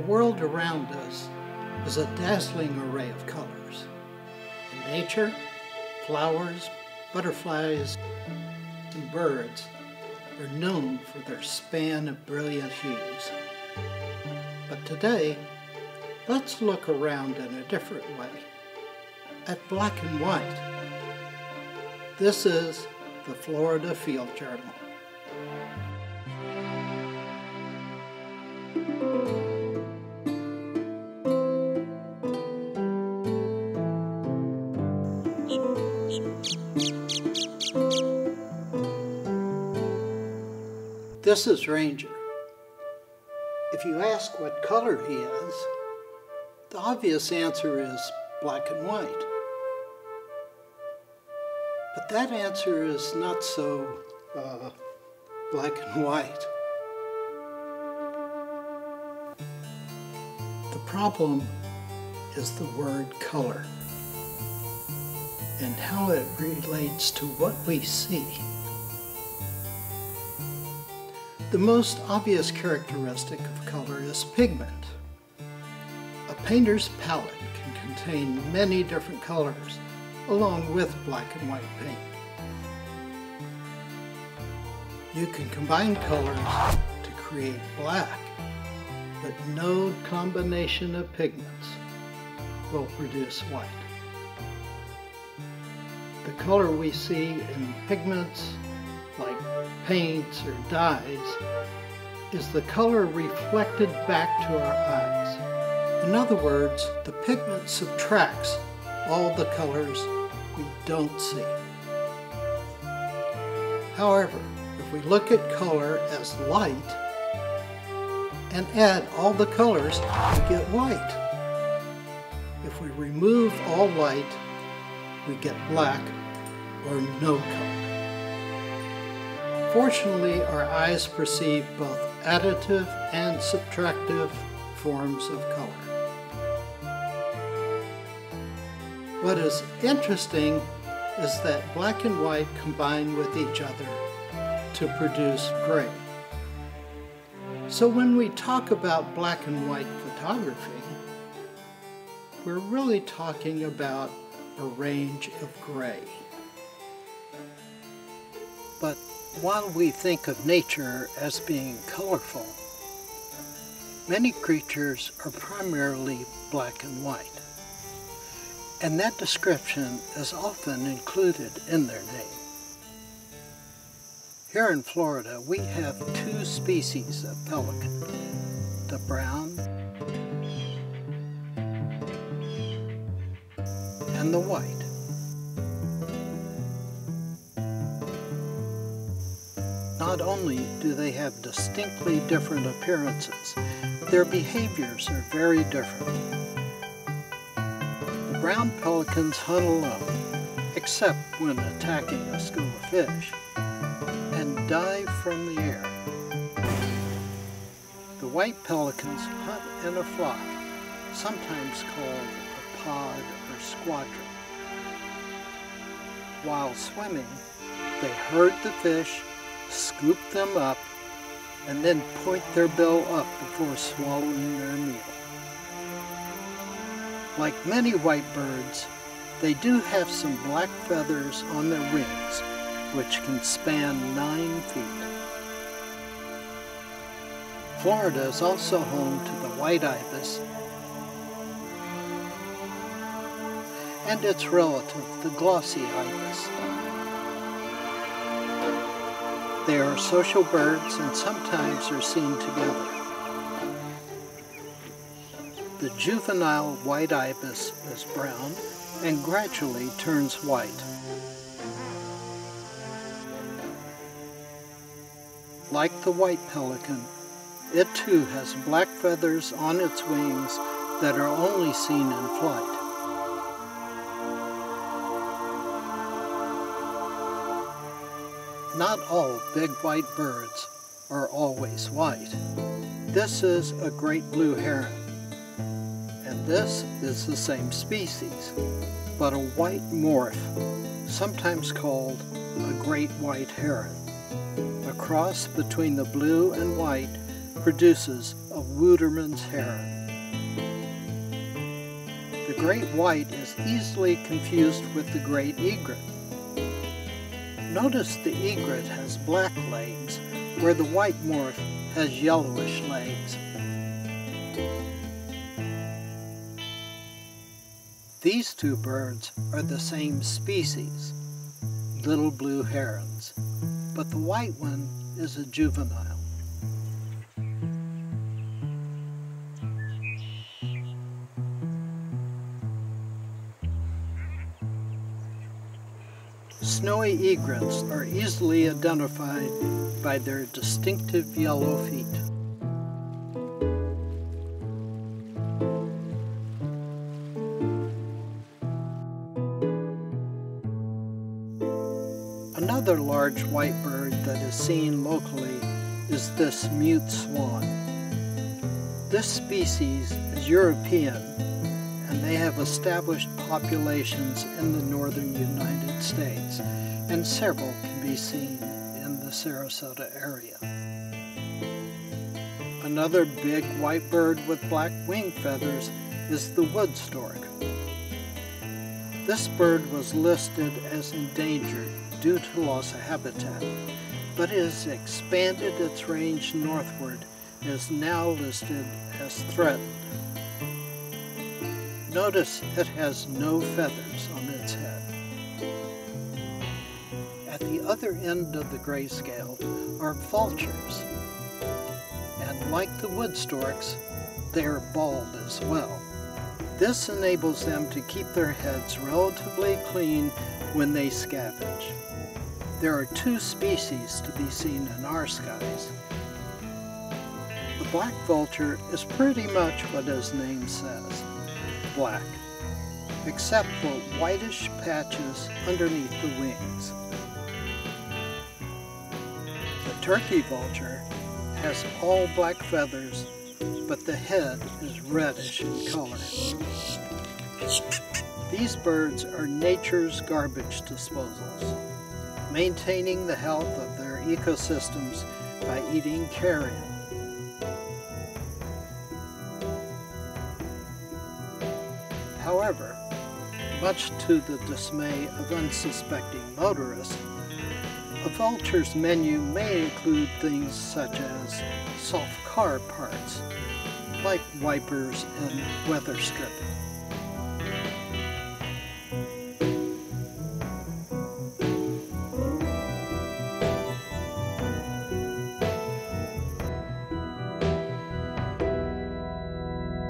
world around us is a dazzling array of colors. In nature, flowers, butterflies, and birds are known for their span of brilliant hues. But today, let's look around in a different way, at black and white. This is the Florida Field Journal. This is Ranger. If you ask what color he is, the obvious answer is black and white. But that answer is not so black and white. The problem is the word color and how it relates to what we see. The most obvious characteristic of color is pigment. A painter's palette can contain many different colors, along with black and white paint. You can combine colors to create black, but no combination of pigments will produce white. The color we see in pigments, like paints or dyes, is the color reflected back to our eyes. In other words, the pigment subtracts all the colors we don't see. However, if we look at color as light and add all the colors, we get white. If we remove all light, we get black or no color. Fortunately, our eyes perceive both additive and subtractive forms of color. What is interesting is that black and white combine with each other to produce gray. So when we talk about black and white photography, we're really talking about a range of gray. But while we think of nature as being colorful, many creatures are primarily black and white, and that description is often included in their name. Here in Florida, we have two species of pelican, the brown and the white. Not only do they have distinctly different appearances, their behaviors are very different. The brown pelicans hunt alone, except when attacking a school of fish, and dive from the air. The white pelicans hunt in a flock, sometimes called a pod or squadron. While swimming, they herd the fish, scoop them up, and then point their bill up before swallowing their meal. Like many white birds, they do have some black feathers on their wings, which can span 9 feet. Florida is also home to the white ibis and its relative, the glossy ibis. They are social birds and sometimes are seen together. The juvenile white ibis is brown and gradually turns white. Like the white pelican, it too has black feathers on its wings that are only seen in flight. Not all big white birds are always white. This is a great blue heron, and this is the same species, but a white morph, sometimes called a great white heron, a cross between the blue and white produces a Wouterman's heron. The great white is easily confused with the great egret. Notice the egret has black legs, where the white morph has yellowish legs. These two birds are the same species, little blue herons, but the white one is a juvenile. Snowy egrets are easily identified by their distinctive yellow feet. Another large white bird that is seen locally is this mute swan. This species is European, and they have established populations in the northern United States, and several can be seen in the Sarasota area. Another big white bird with black wing feathers is the wood stork. This bird was listed as endangered due to loss of habitat, but it has expanded its range northward and is now listed as threatened. Notice it has no feathers on its head. At the other end of the grayscale are vultures, and like the wood storks, they are bald as well. This enables them to keep their heads relatively clean when they scavenge. There are two species to be seen in our skies. The black vulture is pretty much what his name says, black, except for whitish patches underneath the wings. The turkey vulture has all black feathers, but the head is reddish in color. These birds are nature's garbage disposals, maintaining the health of their ecosystems by eating carrion. However, much to the dismay of unsuspecting motorists, a vulture's menu may include things such as soft car parts, like wipers and weather stripping.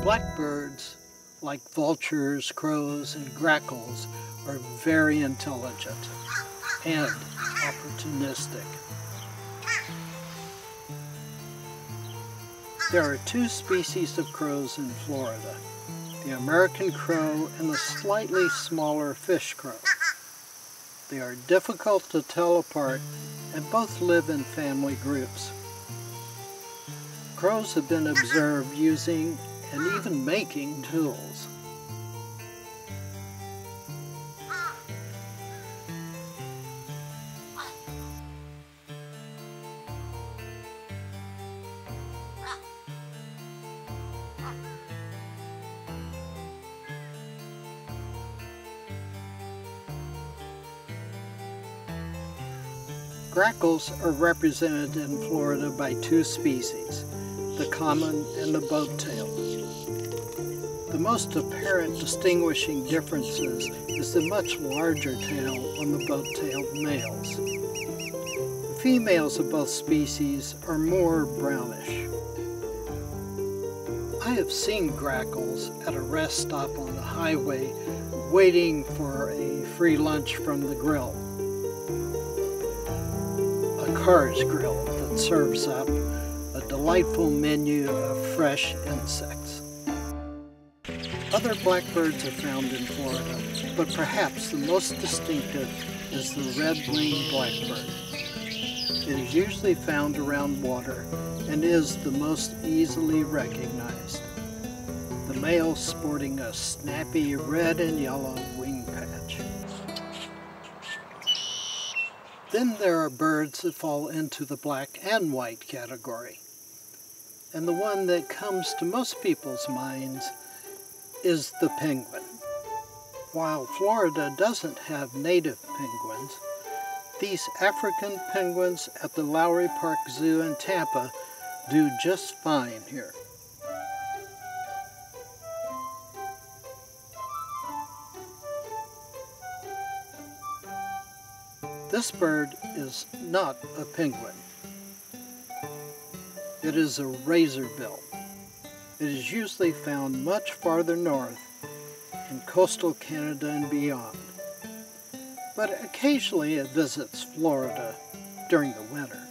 Blackbirds, like vultures, crows, and grackles, are very intelligent and opportunistic. There are two species of crows in Florida, the American crow and the slightly smaller fish crow. They are difficult to tell apart and both live in family groups. Crows have been observed using and even making tools. Grackles are represented in Florida by two species, the common and the boat-tailed. The most apparent distinguishing differences is the much larger tail on the boat-tailed males. The females of both species are more brownish. I have seen grackles at a rest stop on the highway waiting for a free lunch from the grill. A car's grill that serves up a delightful menu of fresh insects. Other blackbirds are found in Florida, but perhaps the most distinctive is the red-winged blackbird. It is usually found around water and is the most easily recognized. The male sporting a snappy red and yellow wing patch. Then there are birds that fall into the black and white category. and the one that comes to most people's minds is the penguin. While Florida doesn't have native penguins, these African penguins at the Lowry Park Zoo in Tampa do just fine here. This bird is not a penguin. It is a razorbill. It is usually found much farther north in coastal Canada and beyond, but occasionally it visits Florida during the winter.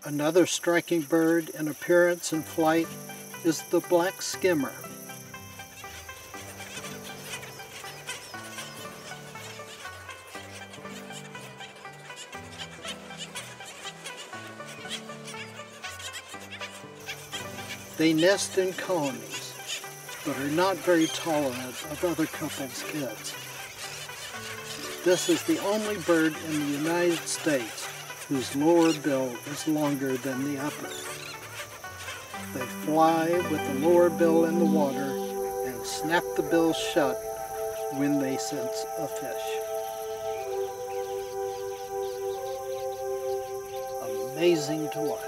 Another striking bird in appearance and flight is the black skimmer. They nest in colonies, but are not very tolerant of other couples' kids. This is the only bird in the United States whose lower bill is longer than the upper. They fly with the lower bill in the water and snap the bill shut when they sense a fish. Amazing to watch.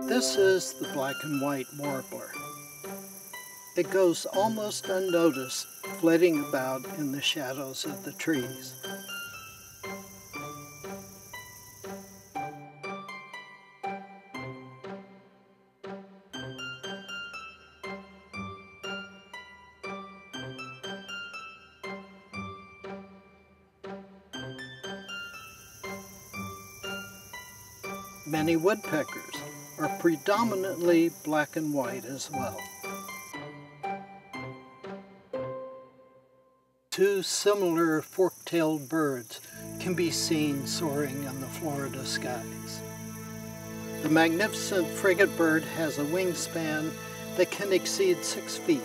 This is the black and white warbler. It goes almost unnoticed, flitting about in the shadows of the trees. Many woodpeckers are predominantly black and white as well. Two similar fork-tailed birds can be seen soaring in the Florida skies. The magnificent Frigatebird has a wingspan that can exceed 6 feet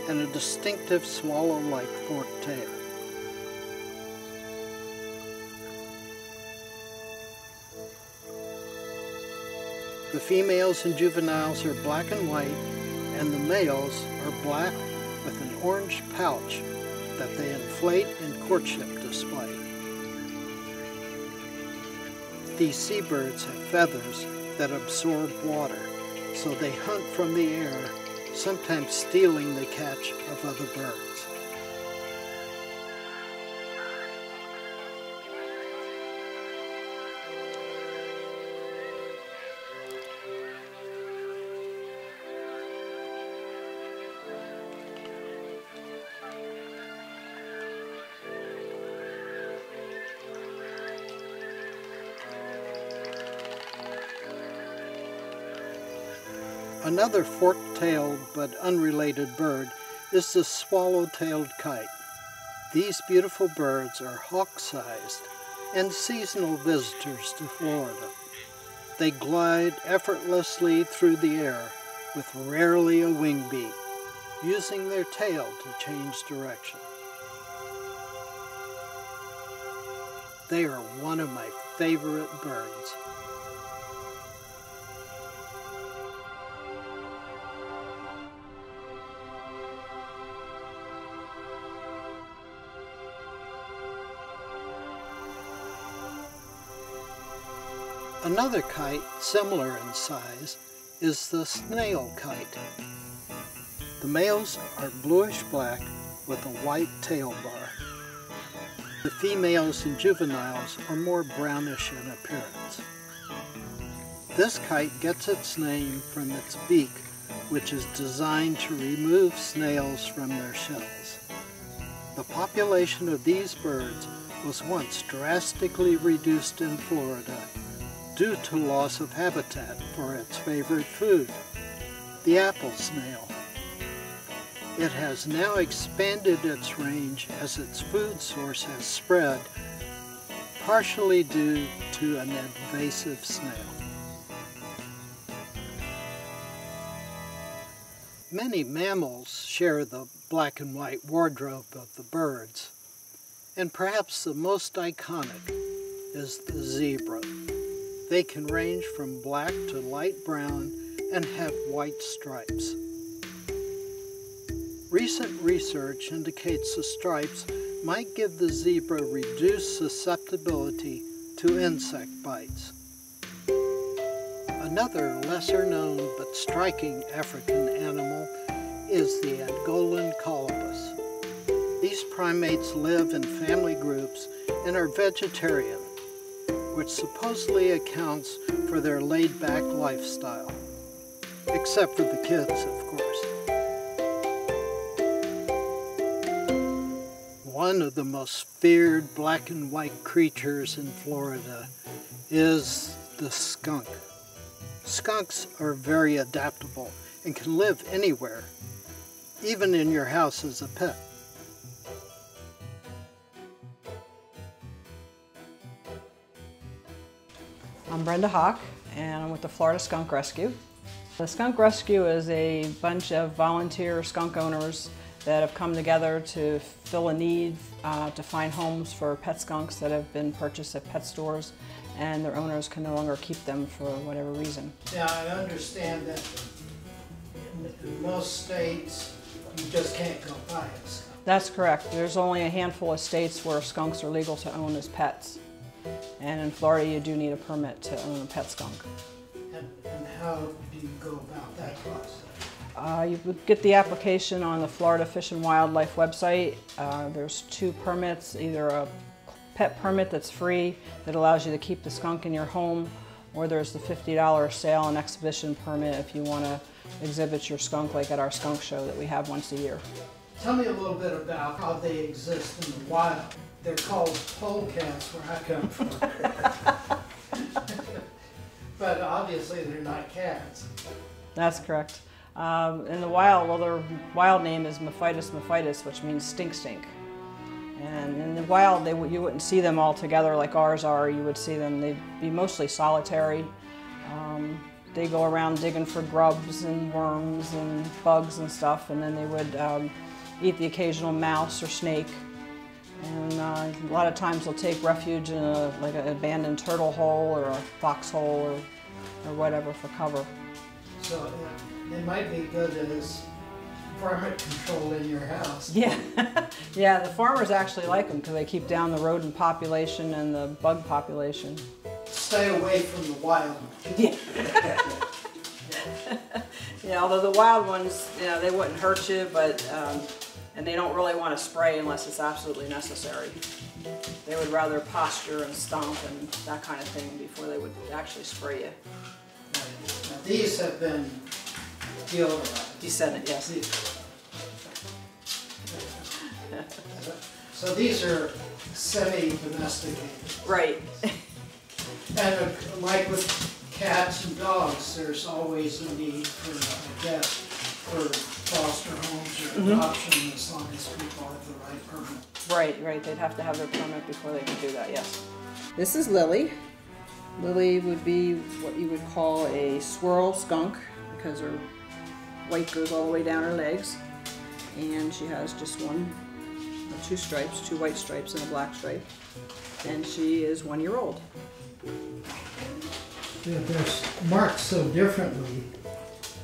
and a distinctive swallow-like forked tail. The females and juveniles are black and white, and the males are black with an orange pouch that they inflate in courtship display. These seabirds have feathers that absorb water, so they hunt from the air, sometimes stealing the catch of other birds. Another fork-tailed but unrelated bird is the swallow-tailed kite. These beautiful birds are hawk-sized and seasonal visitors to Florida. They glide effortlessly through the air with rarely a wing beat, using their tail to change direction. They are one of my favorite birds. Another kite, similar in size, is the snail kite. The males are bluish-black with a white tail bar. The females and juveniles are more brownish in appearance. This kite gets its name from its beak, which is designed to remove snails from their shells. The population of these birds was once drastically reduced in Florida due to loss of habitat for its favorite food, the apple snail. It has now expanded its range as its food source has spread, partially due to an invasive snail. Many mammals share the black and white wardrobe of the birds, and perhaps the most iconic is the zebra. They can range from black to light brown and have white stripes. Recent research indicates the stripes might give the zebra reduced susceptibility to insect bites. Another lesser-known but striking African animal is the Angolan colobus. These primates live in family groups and are vegetarian, which supposedly accounts for their laid-back lifestyle, except for the kids, of course. One of the most feared black and white creatures in Florida is the skunk. Skunks are very adaptable and can live anywhere, even in your house as a pet. I'm Brenda Hawk, and I'm with the Florida Skunk Rescue. The Skunk Rescue is a bunch of volunteer skunk owners that have come together to fill a need to find homes for pet skunks that have been purchased at pet stores and their owners can no longer keep them for whatever reason. Now, I understand that in most states you just can't go buy a skunk. That's correct. There's only a handful of states where skunks are legal to own as pets. And in Florida you do need a permit to own a pet skunk. And how do you go about that process? You would get the application on the Florida Fish and Wildlife website. There's two permits, either a pet permit that's free that allows you to keep the skunk in your home, or there's the $50 sale and exhibition permit if you want to exhibit your skunk like at our skunk show that we have once a year. Tell me a little bit about how they exist in the wild. They're called polecats where I come from. But obviously they're not cats. That's correct. In the wild, well, their wild name is Mephitis, which means stink. And in the wild, you wouldn't see them all together like ours are. You would see them, they'd be mostly solitary. They go around digging for grubs and worms and bugs and stuff, and then they would eat the occasional mouse or snake. And a lot of times they'll take refuge in like an abandoned turtle hole or a foxhole or whatever for cover. So it might be good as varmint control in your house. Yeah, yeah. The farmers actually like them because they keep down the rodent population and the bug population. Stay away from the wild ones. Yeah. Yeah. Although the wild ones, you know, they wouldn't hurt you, but and they don't really want to spray unless it's absolutely necessary. They would rather posture and stomp and that kind of thing before they would actually spray you. Now these have been deodorized. Descendant, yes. So these are semi-domesticated. Right. And like with cats and dogs, there's always a need for, I guess, for foster homes or adoption as long as people have the right permit. Right. They'd have to have their permit before they could do that, yes. This is Lily. Lily would be what you would call a swirl skunk because her white goes all the way down her legs. And she has just two stripes, two white stripes and a black stripe. And she is 1 year old. Yeah, they're marked so differently.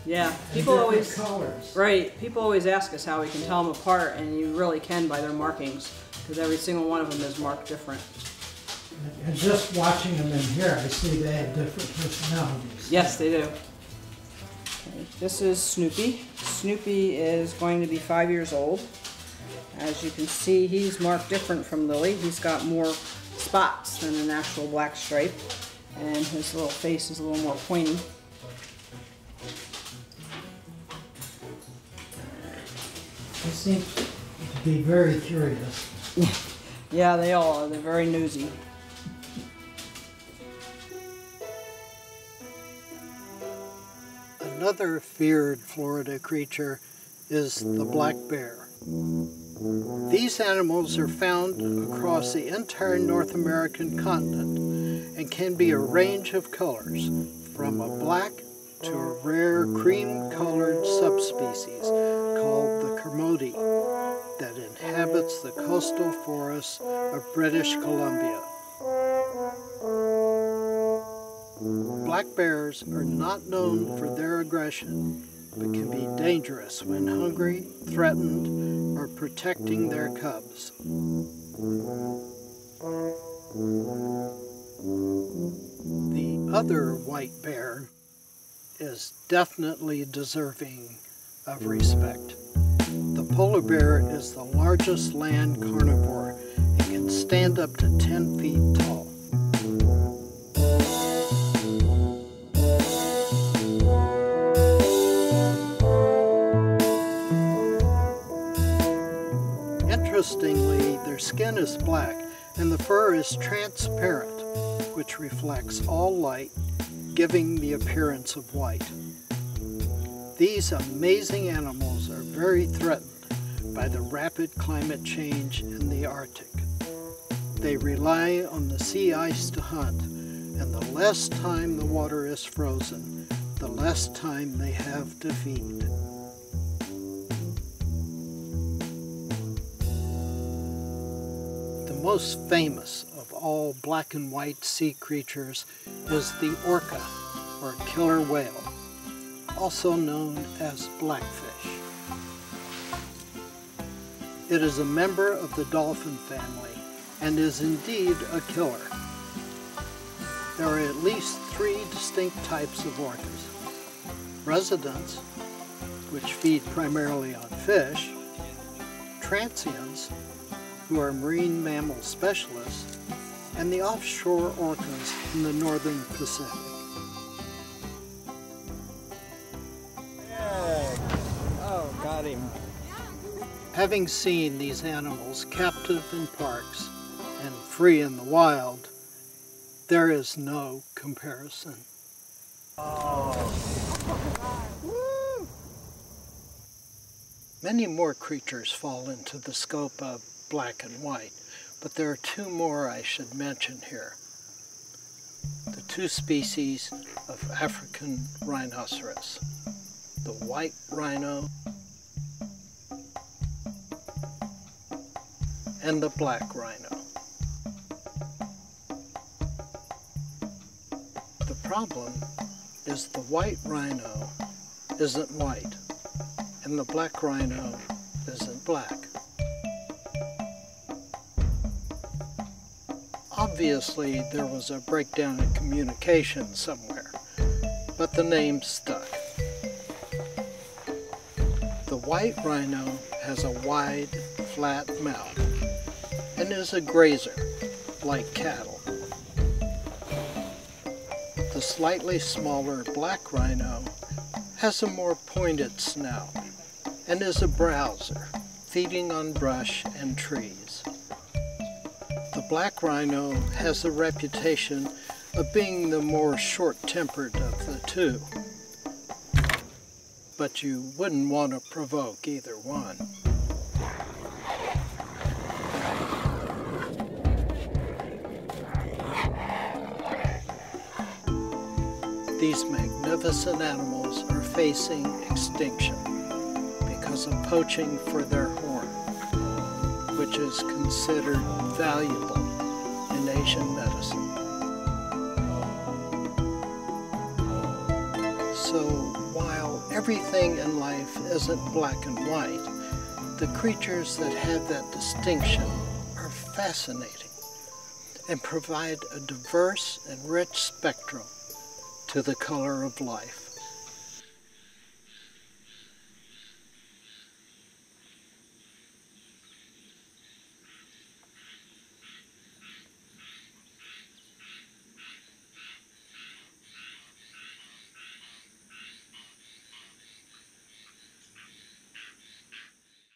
Yeah, people always colors. Right. People always ask us how we can tell them apart, and you really can by their markings, because every single one of them is marked different. And just watching them in here, I see they have different personalities. Yes, they do. Okay. This is Snoopy. Snoopy is going to be 5 years old. As you can see, he's marked different from Lily. He's got more spots than an actual black stripe, and his little face is a little more pointy. They seem to be very curious. Yeah, they all are. They're very newsy. Another feared Florida creature is the black bear. These animals are found across the entire North American continent and can be a range of colors, from a black to a rare cream-colored subspecies called the Kermode that inhabits the coastal forests of British Columbia. Black bears are not known for their aggression, but can be dangerous when hungry, threatened, or protecting their cubs. The other white bear is definitely deserving of respect. The polar bear is the largest land carnivore and can stand up to 10 feet tall. Interestingly, their skin is black and the fur is transparent, which reflects all light, giving the appearance of white. These amazing animals are very threatened by the rapid climate change in the Arctic. They rely on the sea ice to hunt, and the less time the water is frozen, the less time they have to feed. The most famous of all black and white sea creatures is the orca, or killer whale, also known as blackfish. It is a member of the dolphin family and is indeed a killer. There are at least 3 distinct types of orcas: residents, which feed primarily on fish; transients, who are marine mammal specialists; and the offshore orcas in the northern Pacific. Oh, got him. Having seen these animals captive in parks and free in the wild, there is no comparison. Many more creatures fall into the scope of black and white, but there are 2 more I should mention here. The 2 species of African rhinoceros, the white rhino and the black rhino. The problem is the white rhino isn't white and the black rhino isn't black. Obviously, there was a breakdown in communication somewhere, but the name stuck. The white rhino has a wide, flat mouth and is a grazer, like cattle. The slightly smaller black rhino has a more pointed snout and is a browser, feeding on brush and trees. The black rhino has the reputation of being the more short-tempered of the 2, but you wouldn't want to provoke either one. These magnificent animals are facing extinction because of poaching for their horn, which is considered valuable in Asian medicine. So while everything in life isn't black and white, the creatures that have that distinction are fascinating and provide a diverse and rich spectrum to the color of life.